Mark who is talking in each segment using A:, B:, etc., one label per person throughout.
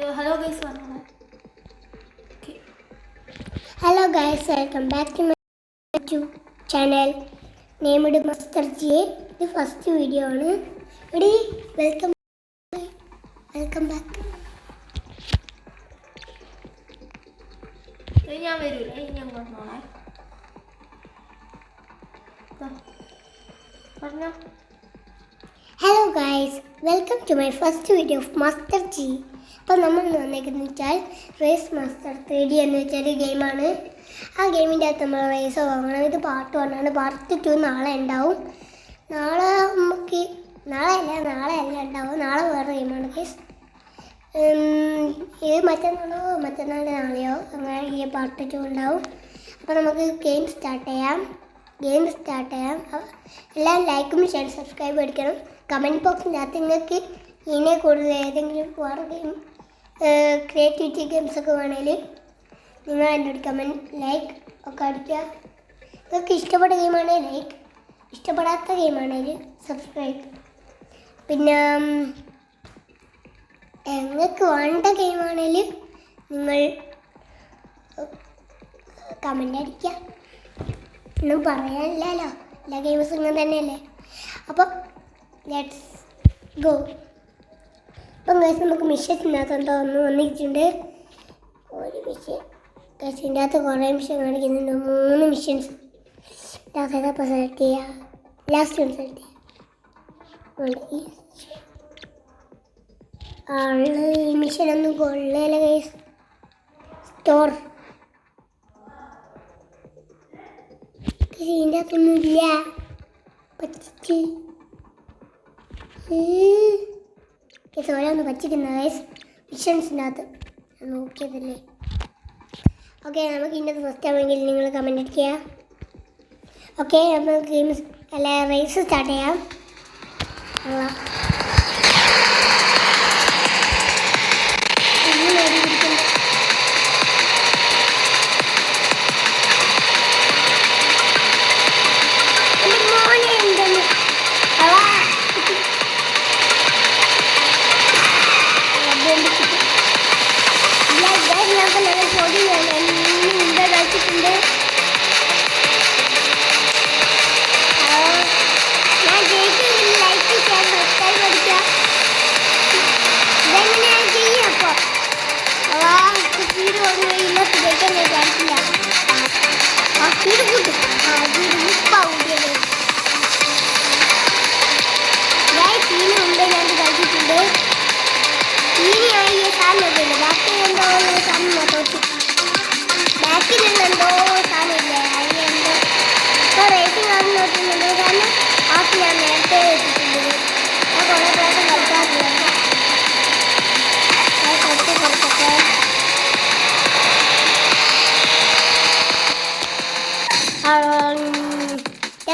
A: Hello guys, okay.
B: Hello guys, welcome back to my YouTube channel named Master J. The first video ആണ്. Ready? Welcome back.
A: ഞാൻ വരൂല ഞാൻ പറഞ്ഞോളെ പറഞ്ഞോ.
B: Hello guys, welcome to my first video of Master G. അപ്പോൾ നമ്മൾ വന്നേക്കുന്നത് വെച്ചാൽ raise master 3D എന്ന് വെച്ചൊരു ഗെയിമാണ്. ആ ഗെയിമിൻ്റെ അകത്ത് നമ്മൾ റേസ് വാങ്ങണം. ഇത് പാർട്ട് 1 ആണ്. പാർട്ട് 2 നാളെ ഉണ്ടാവും. നാളെ അല്ല ഉണ്ടാവും. നാളെ വേറെ ഗെയിമാണ് ഗൈസ്. ഇത് നാളെയോ അങ്ങനെ ഈ പാർട്ട് 2 ഉണ്ടാവും. അപ്പോൾ നമുക്ക് ഗെയിം സ്റ്റാർട്ട് ചെയ്യാം. എല്ലാം ലൈക്കും ഷെയർ സബ്സ്ക്രൈബ് അടിക്കണം. കമൻറ്റ് ബോക്സിനകത്ത് നിങ്ങൾക്ക് ഇതിനെ കൂടുതൽ ഏതെങ്കിലും വേറെ ഗെയിം ക്രിയേറ്റിവിറ്റി ഗെയിംസൊക്കെ വേണമെങ്കിൽ നിങ്ങൾ എന്നോട് കമൻറ്റ് ലൈക്ക് ഒക്കെ അടിക്കുക. നിങ്ങൾക്ക് ഇഷ്ടപ്പെട്ട ഗെയിമാണെങ്കിൽ ലൈക്ക്, ഇഷ്ടപ്പെടാത്ത ഗെയിമാണെങ്കിൽ സബ്സ്ക്രൈബ്. പിന്നെ നിങ്ങൾക്ക് വേണ്ട ഗെയിമാണെങ്കിൽ നിങ്ങൾ കമൻ്റ് അടിക്കുക. ഒന്നും പറയാനില്ലല്ലോ, എല്ലാ ഗെയിംസും ഇങ്ങനെ തന്നെയല്ലേ. അപ്പോൾ ലെറ്റ്സ് ഗോ. അപ്പം ഗൈസ് നമുക്ക് മിഷൻസിനകത്ത് എന്തോ ഒന്ന് വന്നിട്ടുണ്ട്. ഒരു മിഷൻ ഗൈസിൻ്റെ അകത്ത് കുറേ മിഷൻ കാണിക്കുന്നുണ്ട്. 3 മിഷൻസ്. അപ്പോൾ സെലക്ട് ചെയ്യുക. ലാസ്റ്റ് ഒന്ന് സെലക്ട് ചെയ്യുക. ഈ മിഷനൊന്നും കൊള്ളല ഗൈസ്. സ്റ്റോർ ഇതിൻ്റെ അകത്തൊന്നുമില്ല. പച്ചിട്ട് ഓരോന്ന് പച്ചിക്കുന്ന ഗൈസ് മിഷൻസിൻ്റെ അകത്ത് നോക്കിയതല്ലേ. ഓക്കെ, നമുക്ക് ഇതിൻ്റെ ഫസ്റ്റ് ആണെങ്കിൽ നിങ്ങൾ കമൻറ്റ് അടിക്കുക. ഓക്കെ, നമുക്ക് ഗെയിംസ് അല്ല റേസ് സ്റ്റാർട്ട് ചെയ്യാം.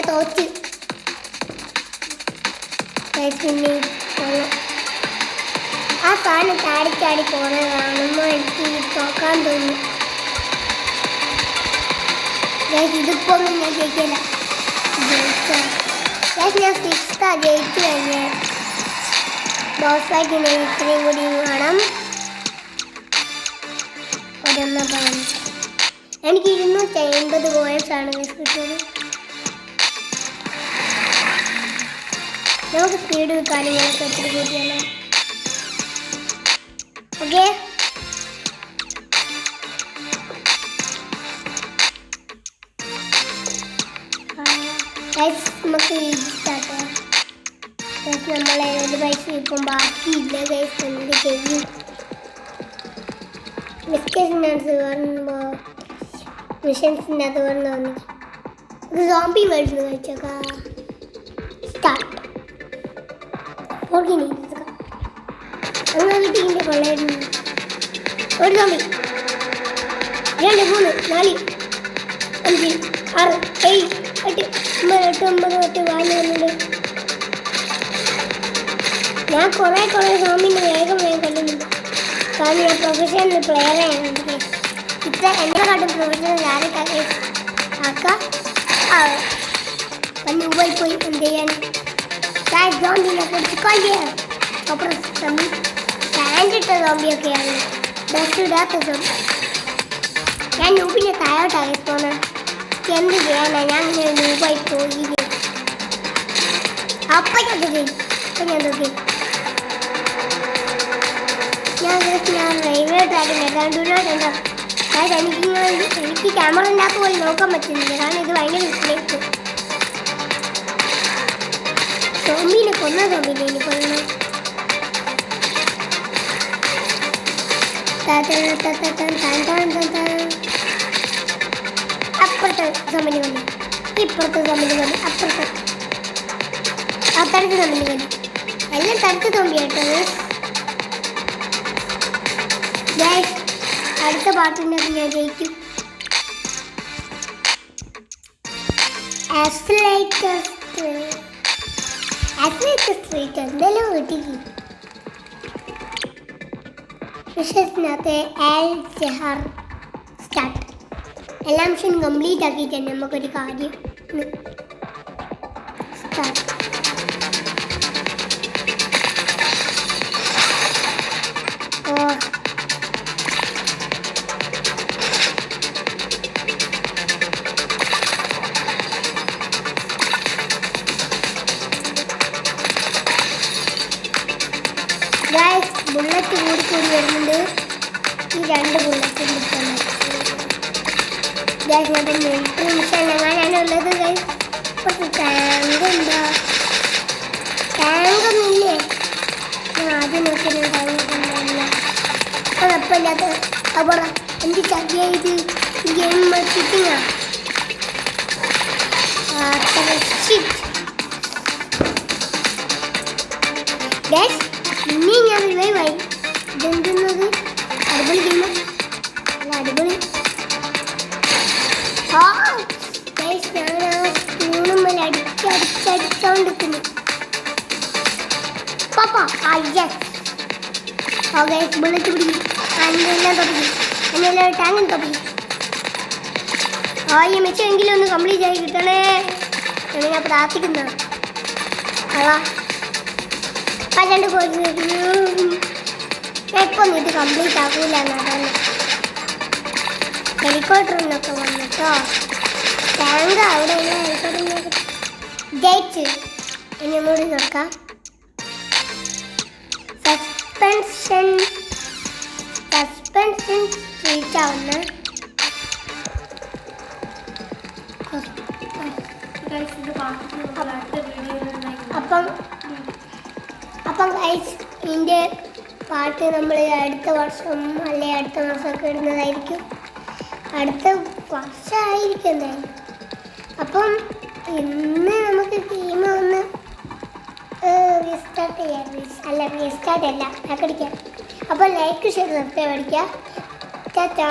B: തോറ്റ് ആ സാധനം ചാടി പോണത് കാണുമ്പോൾ എനിക്ക് തോക്കാൻ തോന്നി. ഇതിപ്പോ ഒന്നും ഞാൻ ജയിക്കില്ല. ഞാൻ 6th ജയിച്ചു കഴിഞ്ഞ് ബോസ് ഫൈറ്റിന് ഇത്രയും കൂടി വേണം. എനിക്ക് 250 കോയിൻസാണ് കിട്ടിയത്. നമുക്ക് സ്പീഡ് കാര്യങ്ങളൊക്കെ എത്ര കൂട്ടിയല്ലോ. ഓക്കെ, നമുക്ക് സ്റ്റാർട്ട് ചെയ്യാം. നമ്മളെ ഒരു പൈസ ഇപ്പം ബാക്കിയില്ല ഗൈസ്. എന്ത് ചെയ്യും? മിഷൻസിൻ്റെ അത് വന്ന് ഒരു സോംബി വേൾഡ് വെച്ചേക്കാം. സ്റ്റാർട്ട്. അങ്ങനെ കിട്ടിൻ്റെ കൊള്ളായിരുന്നു. ഒരു സോംബി, 2 3 4 5 6 7 8 9 വാങ്ങുന്നുണ്ട്. ഞാൻ കുറേ സോംബിൻ്റെ വേഗം കൊല്ലുന്നുണ്ട്. കാരണം ഞാൻ പ്രൊഫഷണൽ പ്ലെയറാണ്. ഇത്ര എന്നെക്കാട്ടും പ്രൊഫഷണൽ ആക്കാം. പണ്ട് പോയി എന്ത് ചെയ്യാൻ? Guys, don't be like to call you. Open some pant ഇട്ട സോംബിയൊക്കെയാണ് ഡ്രസ് ഇടാത്ത സോംബി. ഞാൻ നൂപ്പിൻ്റെ താഴോട്ടാണ് പോകുന്നത്. എന്ത് ചെയ്യാനാ, ഞാൻ ഇങ്ങനെ നൂപ്പായി പോയി. അപ്പം ഞാൻ തോക്കി ഞാൻ റെയിൽവേ ട്രാക്കിൻ്റെ കണ്ടുകൊണ്ടോ. അതായത് എനിക്ക് ക്യാമറ ഉണ്ടാക്കുക പോലും നോക്കാൻ പറ്റുന്നില്ല, കാരണം ഇത് ഭയങ്കര വിഷയമായിട്ട്. സോംബീനെ കൊന്ന സോംബീനെ ഇനി കൊല്ലണം. അപ്പുറത്തെ സോംബിനെ കൊല്ലു, ഇപ്പുറത്തെ സോംബിനെ കൊല്ലു, അപ്പുറത്തെ ആ തടുത്ത സോംബിനെ കൊല്ലു. എല്ലാം തടുത്ത സോംബി കേട്ടോ. അടുത്ത പാട്ടിൻ്റെ ഞാൻ ജയിക്കും. സ്ട്രീറ്റ് എന്തെല്ലാം കിട്ടിക്ക്. വിഷയത്തിനകത്ത് സ്റ്റാർട്ട്. എല്ലാ മിഷൻ കംപ്ലീറ്റ് ആക്കിയിട്ട് തന്നെ നമുക്കൊരു കാര്യം സ്റ്റാർട്ട്. ബുള്ളറ്റ് കൂടി വരുന്നുണ്ട്. ഈ 2 ബുള്ളറ്റ് മിലിറ്ററി മിഷൻ എങ്ങാനാണ് ഉള്ളത്. കുറച്ച് ടാങ്ക് ഉണ്ടോ? ടാങ്കൊന്നുമില്ലേ? ഞാൻ ആദ്യം നോക്കിയ ടാങ്കൊന്നുമില്ല. അപ്പം എപ്പമില്ലാത്ത അപ്പോൾ എന്ത് ചതിയാ ഇത്? ഈ ഗെയിം ഷിപ്പിങ്ങാ. ഇനി ഞാൻ റിവൈവായി. ഇതെന്തുന്നത്? അടിപൊളി ഗെയിം, അല്ല അടിപൊളി. ഞാൻ ആ സ്പൂണുമ്മൽ അടിച്ചോണ്ടിരിക്കുന്നു. ബുള്ളറ്റ് പിടിക്കും. എല്ലാം തൊപ്പിക്കും, എന്നെല്ലാം ടാങ്കിലും തൊപ്പിക്കും. ഈ മെച്ചമെങ്കിലും ഒന്ന് കംപ്ലീറ്റ് ആയി കിട്ടണേ എന്ന് ഞാൻ പ്രാർത്ഥിക്കുന്ന. അതാ പണ്ട് എപ്പൊന്നും ഇത് കംപ്ലീറ്റ് ആക്കൂല എന്നാണ്. ഹെലികോപ്റ്ററിനൊക്കെ വന്നിട്ടോ. ടാങ്ക് അവിടെയുള്ള ഹെലികോപ്റ്ററിനൊക്കെ ജയിച്ച്. ഇനി ഒന്നുകൂടി നോക്കാം. സസ്പെൻഷൻ സ്ട്രീറ്റ് ആവുന്ന അപ്പം ഗൈസ് ഇതിൻ്റെ പാട്ട് നമ്മൾ അടുത്ത വർഷം അല്ലെ അടുത്ത മാസമൊക്കെ ഇടുന്നതായിരിക്കും. അടുത്ത വർഷമായിരിക്കും എന്തായാലും. അപ്പം ഇന്ന് നമുക്ക് ഗെയിം ഒന്ന് റീസ്റ്റാർട്ട് ചെയ്യാം. റീസ്റ്റാർട്ട് അല്ല, അടിക്കാം. അപ്പോൾ ലൈക്ക് ഷെയർ സബ്സ്ക്രൈബ് അടിക്കുക. ടാറ്റാ.